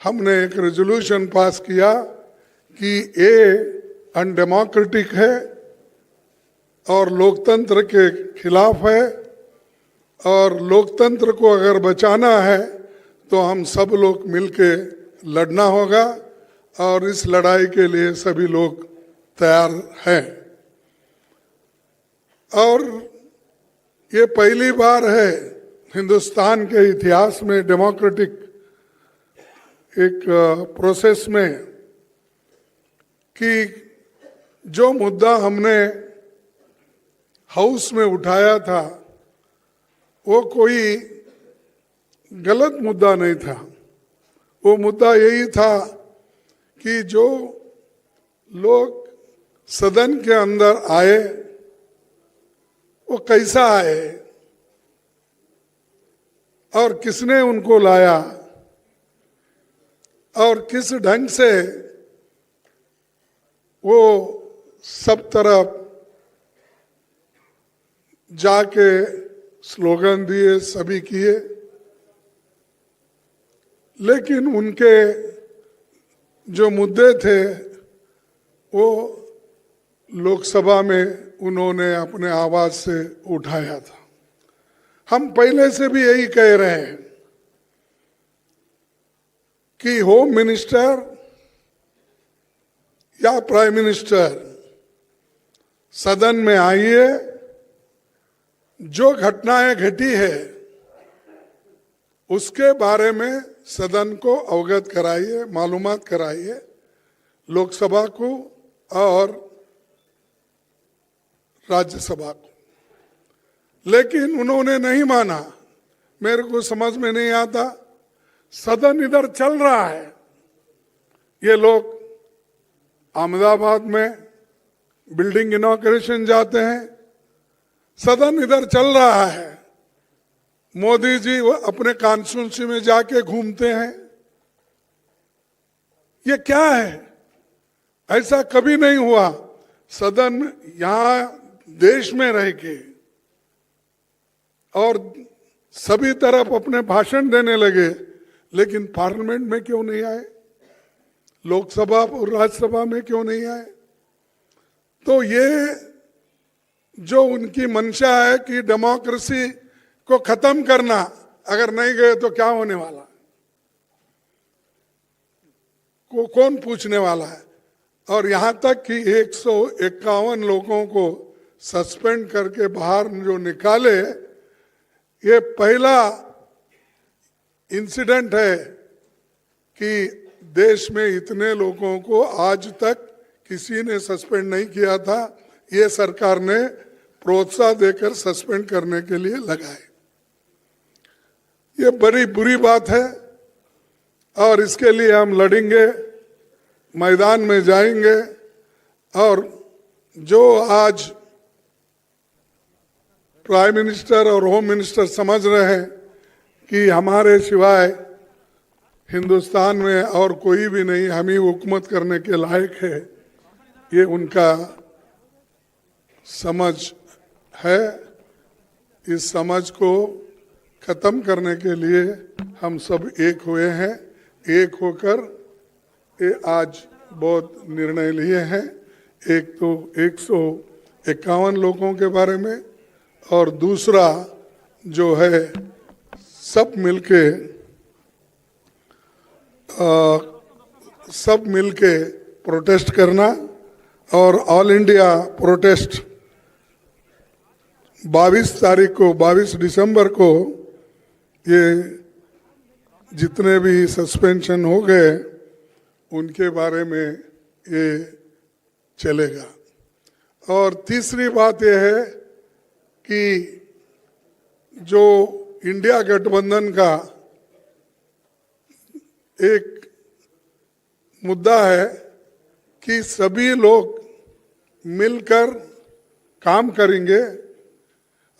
हमने एक resolution pass किया कि ये अनडेमोक्रेटिक है और लोकतंत्र के खिलाफ है, और लोकतंत्र को अगर बचाना है तो हम सब लोग मिलके लड़ना होगा, और इस लड़ाई के लिए सभी लोग तैयार हैं। और ये पहली बार है हिंदुस्तान के इतिहास में डेमोक्रेटिक एक प्रोसेस में कि जो मुद्दा हमने हाउस में उठाया था वो कोई गलत मुद्दा नहीं था। वो मुद्दा यही था कि जो लोग सदन के अंदर आए वो कैसा आए और किसने उनको लाया और किस ढंग से वो सब तरफ जाके स्लोगन दिए, सभी किए, लेकिन उनके जो मुद्दे थे वो लोकसभा में उन्होंने अपने आवाज से उठाया था। हम पहले से भी यही कह रहे हैं कि होम मिनिस्टर या प्राइम मिनिस्टर सदन में आइए, जो घटनाएं घटी है उसके बारे में सदन को अवगत कराइए, मालूमात कराइए लोकसभा को और राज्यसभा को। लेकिन उन्होंने नहीं माना। मेरे को समझ में नहीं आता, सदन इधर चल रहा है, ये लोग अहमदाबाद में बिल्डिंग इनॉग्रेशन जाते हैं, सदन इधर चल रहा है, मोदी जी वो अपने कॉन्स्टिट्यूंसी में जाके घूमते हैं। ये क्या है? ऐसा कभी नहीं हुआ। सदन यहां देश में रह के और सभी तरफ अपने भाषण देने लगे, लेकिन पार्लियामेंट में क्यों नहीं आए? लोकसभा और राज्यसभा में क्यों नहीं आए? तो ये जो उनकी मंशा है कि डेमोक्रेसी को खत्म करना, अगर नहीं गए तो क्या होने वाला को कौन पूछने वाला है? और यहां तक कि 151 लोगों को सस्पेंड करके बाहर जो निकाले, ये पहला इंसिडेंट है कि देश में इतने लोगों को आज तक किसी ने सस्पेंड नहीं किया था। ये सरकार ने प्रोत्साहन देकर सस्पेंड करने के लिए लगाए। ये बड़ी बुरी बात है और इसके लिए हम लड़ेंगे, मैदान में जाएंगे। और जो आज प्राइम मिनिस्टर और होम मिनिस्टर समझ रहे हैं कि हमारे सिवाय हिंदुस्तान में और कोई भी नहीं, हम ही हुकूमत करने के लायक है, ये उनका समझ है। इस समझ को खत्म करने के लिए हम सब एक हुए हैं। एक होकर ये आज बहुत निर्णय लिए हैं। एक तो 151 लोगों के बारे में, और दूसरा जो है सब मिलके प्रोटेस्ट करना। और ऑल इंडिया प्रोटेस्ट 22 दिसंबर को ये जितने भी सस्पेंशन हो गए उनके बारे में ये चलेगा। और तीसरी बात यह है कि जो इंडिया गठबंधन का एक मुद्दा है कि सभी लोग मिलकर काम करेंगे,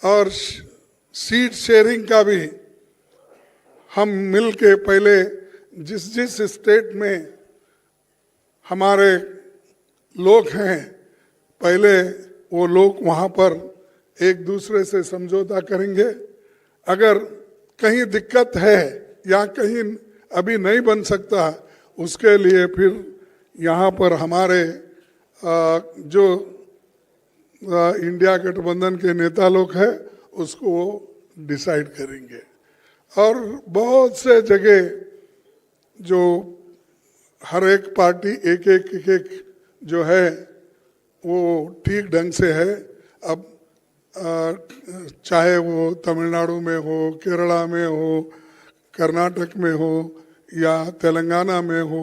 और सीट शेयरिंग का भी हम मिलके पहले जिस स्टेट में हमारे लोग हैं, पहले वो लोग वहाँ पर एक दूसरे से समझौता करेंगे। अगर कहीं दिक्कत है या कहीं अभी नहीं बन सकता, उसके लिए फिर यहाँ पर हमारे जो इंडिया गठबंधन के नेता लोग हैं उसको डिसाइड करेंगे। और बहुत से जगह जो हर एक पार्टी एक एक जो है वो ठीक ढंग से है। अब चाहे वो तमिलनाडु में हो, केरला में हो, कर्नाटक में हो या तेलंगाना में हो,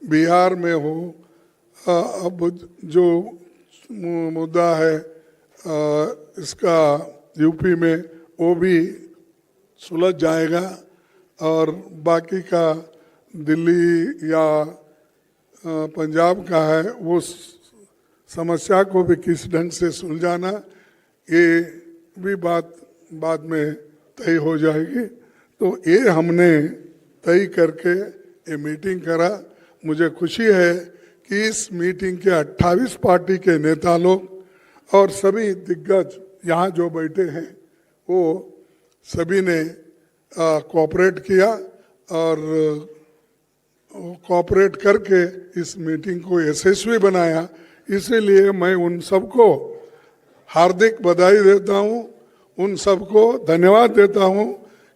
बिहार में हो, अब जो मुद्दा है इसका यूपी में वो भी सुलझ जाएगा और बाकी का दिल्ली या पंजाब का है वो समस्या को भी किस ढंग से सुलझाना ये भी बात बाद में तय हो जाएगी। तो ये हमने तय करके ये मीटिंग करा। मुझे खुशी है कि इस मीटिंग के 28 पार्टी के नेता लोग और सभी दिग्गज यहाँ जो बैठे हैं वो सभी ने कोऑपरेट किया और कोऑपरेट करके इस मीटिंग को यशस्वी बनाया। इसीलिए मैं उन सबको हार्दिक बधाई देता हूँ, उन सबको धन्यवाद देता हूँ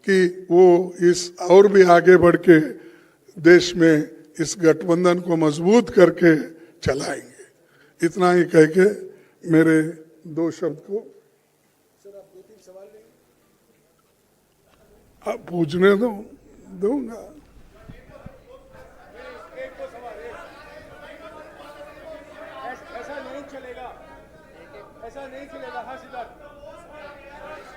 कि वो इस और भी आगे बढ़ के देश में इस गठबंधन को मजबूत करके चलाएंगे। इतना ही कह के मेरे दो शब्द को आप पूछने दूंगा।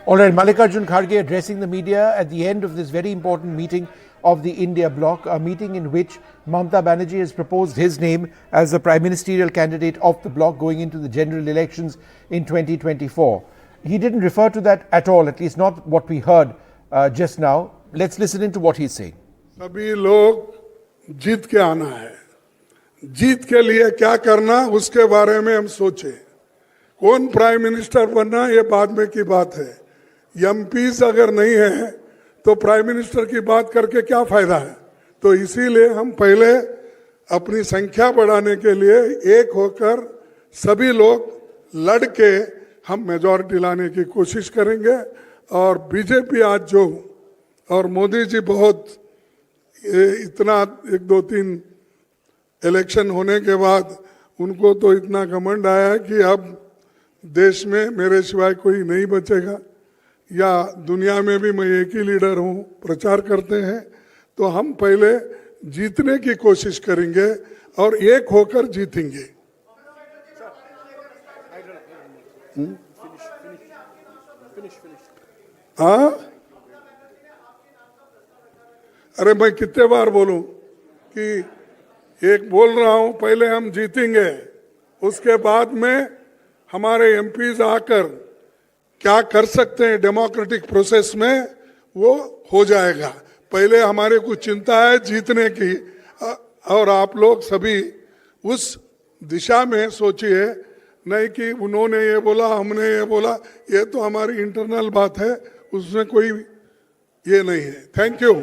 All right, Mallikarjun Kharge addressing the media at the end of this very important meeting of the India bloc, a meeting in which Mamata Banerjee has proposed his name as the prime ministerial candidate of the bloc going into the general elections in 2024. He didn't refer to that at all, at least not what we heard just now. Let's listen into what he's saying. सभी लोग जीत के आना है, जीत के लिए क्या करना उसके बारे में हम सोचे। कौन प्राइम मिनिस्टर बनना ये बाद में की बात है। एमपीज अगर नहीं है तो प्राइम मिनिस्टर की बात करके क्या फायदा है। तो इसीलिए हम पहले अपनी संख्या बढ़ाने के लिए एक होकर सभी लोग लड़के हम मेजॉरिटी लाने की कोशिश करेंगे। और बीजेपी आज जो और मोदी जी बहुत इतना 1-2-3 इलेक्शन होने के बाद उनको तो इतना घमंड आया कि अब देश में मेरे सिवाय कोई नहीं बचेगा या दुनिया में भी मैं एक ही लीडर हूँ प्रचार करते हैं। तो हम पहले जीतने की कोशिश करेंगे और एक होकर जीतेंगे। हाँ, अरे मैं कितने बार बोलूं कि एक बोल रहा हूं, पहले हम जीतेंगे उसके बाद में हमारे एमपीज आकर क्या कर सकते हैं डेमोक्रेटिक प्रोसेस में वो हो जाएगा। पहले हमारे को चिंता है जीतने की और आप लोग सभी उस दिशा में सोचिए, नहीं कि उन्होंने ये बोला हमने ये बोला। ये तो हमारी इंटरनल बात है, उसमें कोई ये नहीं है। Thank you.